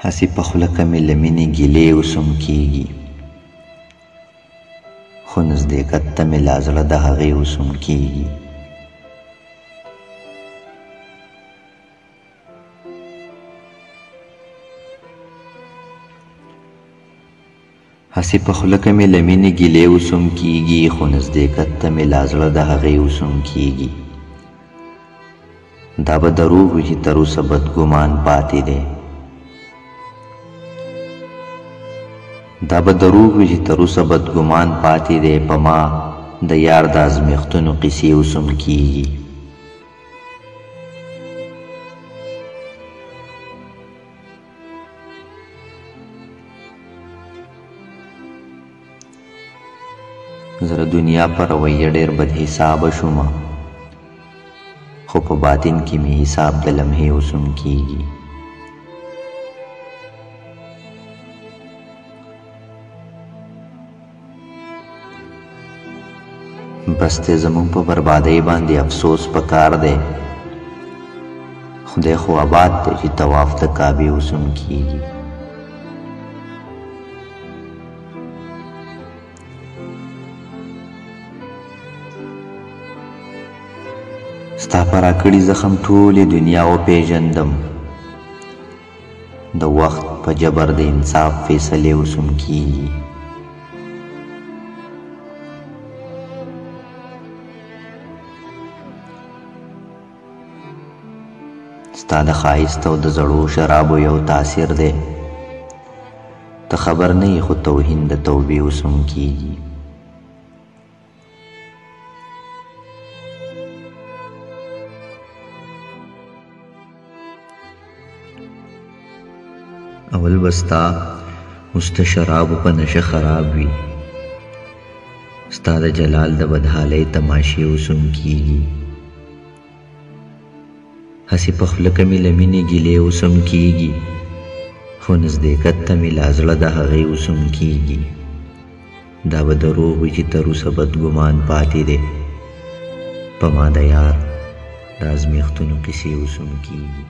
هسې په خوله که مې له مینې ګیلې اوسم کېږي، خو نزدېکت ته مې لا زړه د هغې اوسم کېږي. هسې په خوله که مې له مینې ګیلې اوسم کېږي، خو نزدېکت ته مې لا زړه د هغې اوسم کېږي. دا به دروغ وي چې تر اوسه بدګمان پاتې دی، دا به دروغ وي چې تر اوسه بدګمان پاتې دی. په ما د یار د ازمیښتونو قیسې اوسم کېږي. زه د دنیا په رویه ډېر بد حسابه شومه، خو په باطن کې مې حساب د لمحې اوسم کېږي. بس دی زموږ په بربادۍ باندې افسوس پکار دی، خدای خو آباد دی چې طواف د کعبې اوسم کېږي. ستا په راکړي زخم ټولې دنیا وپېژندم، د وخت په جبر د انصاف فیصلې اوسم کېږي. ستا د ښایست او د زړو شرابو یو تاثیر دی، ته خبر نه یې خو توهین د توبې اوسم کېږي. اول بستا اوس د شرابو په نشه خراب وي، ستا د جلال د بدحالۍ تماشې اوسم کېږي. هسې په خوله که مې له مینې ګیلې اوسم کېږي، خو نزدېکت ته مې لا زړه د هغې اوسم کېږي. دا به دروغ وي چې تر اوسه بدګمان پاتې دی، په ما د یار د ازمیښتونو قیسې اوسم کېږي.